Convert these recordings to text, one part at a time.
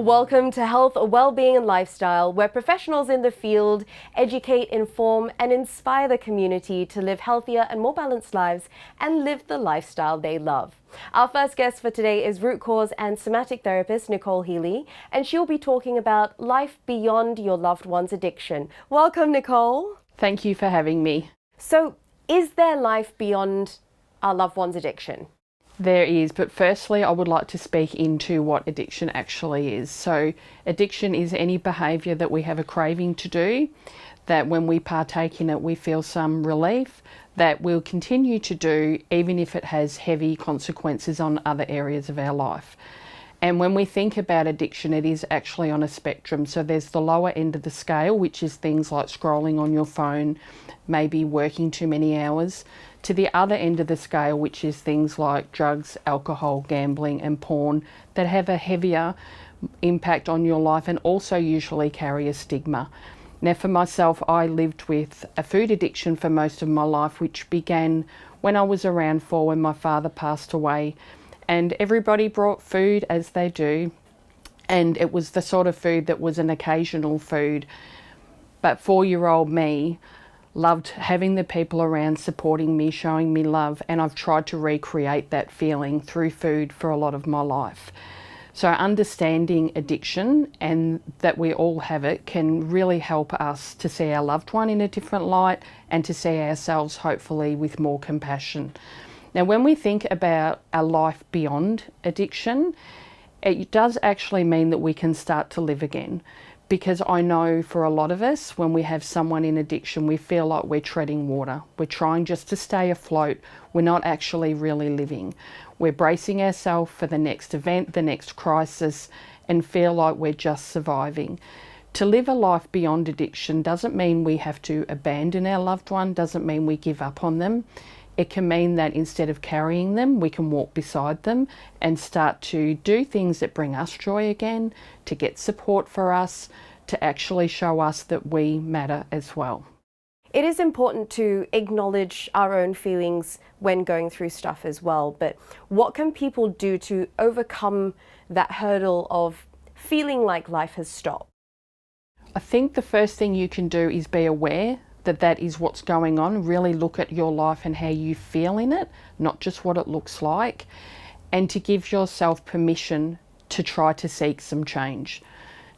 Welcome to Health, Wellbeing and Lifestyle, where professionals in the field educate, inform and inspire the community to live healthier and more balanced lives and live the lifestyle they love. Our first guest for today is root cause and somatic therapist Nicole Healy, and she'll be talking about life beyond your loved one's addiction. Welcome, Nicole. Thank you for having me. So, is there life beyond our loved one's addiction? There is, but firstly I would like to speak into what addiction actually is. So addiction is any behaviour that we have a craving to do, that when we partake in it we feel some relief, that we'll continue to do even if it has heavy consequences on other areas of our life. And when we think about addiction, it is actually on a spectrum. So there's the lower end of the scale, which is things like scrolling on your phone, maybe working too many hours, to the other end of the scale, which is things like drugs, alcohol, gambling and porn that have a heavier impact on your life and also usually carry a stigma. Now for myself, I lived with a food addiction for most of my life, which began when I was around 4 when my father passed away. And everybody brought food as they do, and it was the sort of food that was an occasional food. But 4-year-old me loved having the people around supporting me, showing me love, and I've tried to recreate that feeling through food for a lot of my life. So understanding addiction and that we all have it can really help us to see our loved one in a different light and to see ourselves hopefully with more compassion. Now, when we think about a life beyond addiction, it does actually mean that we can start to live again. Because I know for a lot of us, when we have someone in addiction, we feel like we're treading water. We're trying just to stay afloat. We're not actually really living. We're bracing ourselves for the next event, the next crisis, and feel like we're just surviving. To live a life beyond addiction doesn't mean we have to abandon our loved one, doesn't mean we give up on them. It can mean that instead of carrying them, we can walk beside them and start to do things that bring us joy again, to get support for us, to actually show us that we matter as well. It is important to acknowledge our own feelings when going through stuff as well, but what can people do to overcome that hurdle of feeling like life has stopped? I think the first thing you can do is be aware that that is what's going on. Really look at your life and how you feel in it, not just what it looks like, and to give yourself permission to try to seek some change,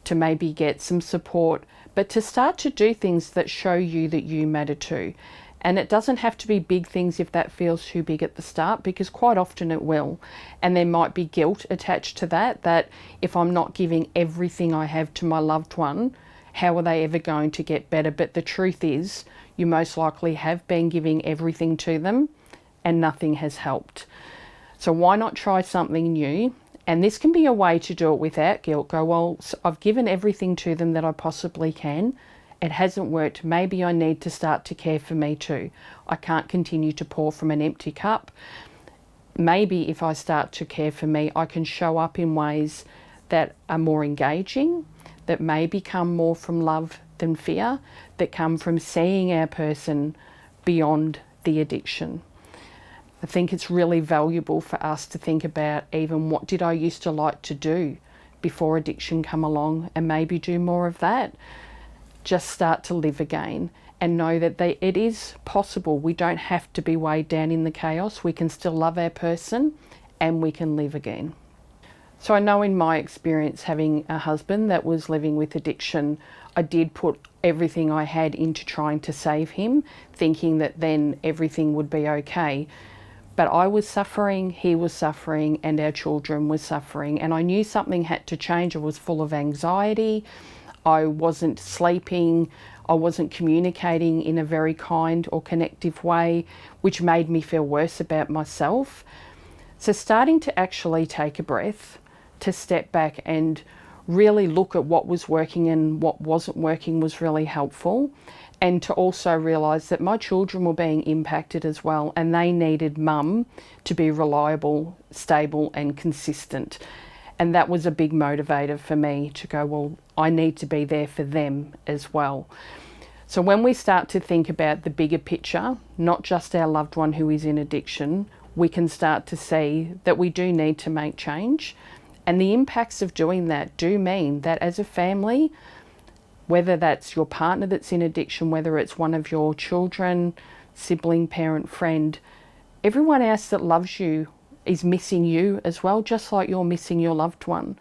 to maybe get some support, but to start to do things that show you that you matter too. And it doesn't have to be big things if that feels too big at the start, because quite often it will. And there might be guilt attached to that, that if I'm not giving everything I have to my loved one, how are they ever going to get better? But the truth is, you most likely have been giving everything to them and nothing has helped. So why not try something new? And this can be a way to do it without guilt. Go, well, I've given everything to them that I possibly can. It hasn't worked. Maybe I need to start to care for me too. I can't continue to pour from an empty cup. Maybe if I start to care for me, I can show up in ways that are more engaging, that may become more from love than fear, that come from seeing our person beyond the addiction. I think it's really valuable for us to think about even what did I used to like to do before addiction come along, and maybe do more of that. Just start to live again and know that it is possible. We don't have to be weighed down in the chaos. We can still love our person and we can live again. So I know in my experience, having a husband that was living with addiction, I did put everything I had into trying to save him, thinking that then everything would be okay. But I was suffering, he was suffering, and our children were suffering. And I knew something had to change. I was full of anxiety. I wasn't sleeping. I wasn't communicating in a very kind or connective way, which made me feel worse about myself. So starting to actually take a breath, to step back and really look at what was working and what wasn't working was really helpful. And to also realise that my children were being impacted as well, and they needed mum to be reliable, stable and consistent. And that was a big motivator for me to go, well, I need to be there for them as well. So when we start to think about the bigger picture, not just our loved one who is in addiction, we can start to see that we do need to make change. And the impacts of doing that do mean that as a family, whether that's your partner that's in addiction, whether it's one of your children, sibling, parent, friend, everyone else that loves you is missing you as well, just like you're missing your loved one.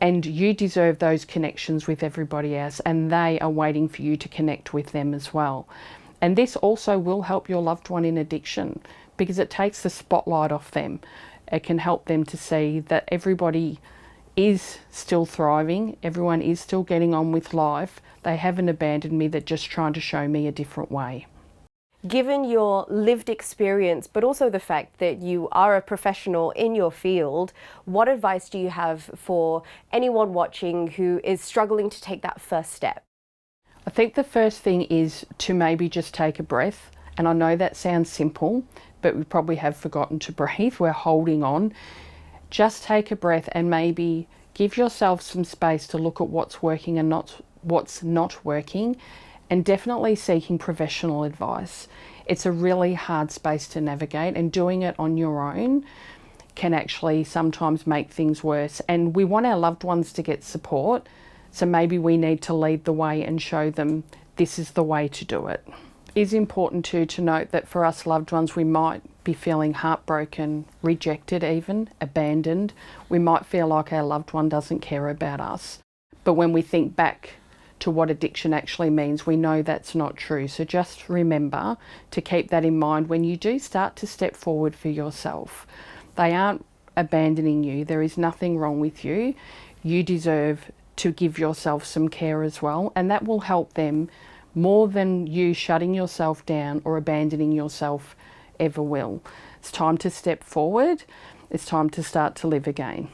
And you deserve those connections with everybody else, and they are waiting for you to connect with them as well. And this also will help your loved one in addiction because it takes the spotlight off them. It can help them to see that everybody is still thriving, everyone is still getting on with life. They haven't abandoned me, they're just trying to show me a different way. Given your lived experience, but also the fact that you are a professional in your field, what advice do you have for anyone watching who is struggling to take that first step? I think the first thing is to maybe just take a breath. And I know that sounds simple, but we probably have forgotten to breathe. We're holding on. Just take a breath and maybe give yourself some space to look at what's working and what's not working, and definitely seeking professional advice. It's a really hard space to navigate, and doing it on your own can actually sometimes make things worse. And we want our loved ones to get support, so maybe we need to lead the way and show them this is the way to do it. It is important too to note that for us loved ones, we might be feeling heartbroken, rejected even, abandoned. We might feel like our loved one doesn't care about us. But when we think back to what addiction actually means, we know that's not true. So just remember to keep that in mind when you do start to step forward for yourself. They aren't abandoning you. There is nothing wrong with you. You deserve to give yourself some care as well, and that will help them more than you shutting yourself down or abandoning yourself ever will. It's time to step forward. It's time to start to live again.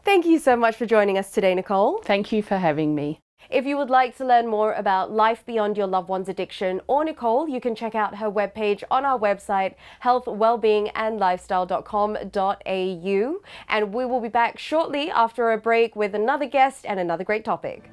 Thank you so much for joining us today, Nicole. Thank you for having me. If you would like to learn more about life beyond your loved one's addiction or Nicole, you can check out her webpage on our website, healthwellbeingandlifestyle.com.au. And we will be back shortly after a break with another guest and another great topic.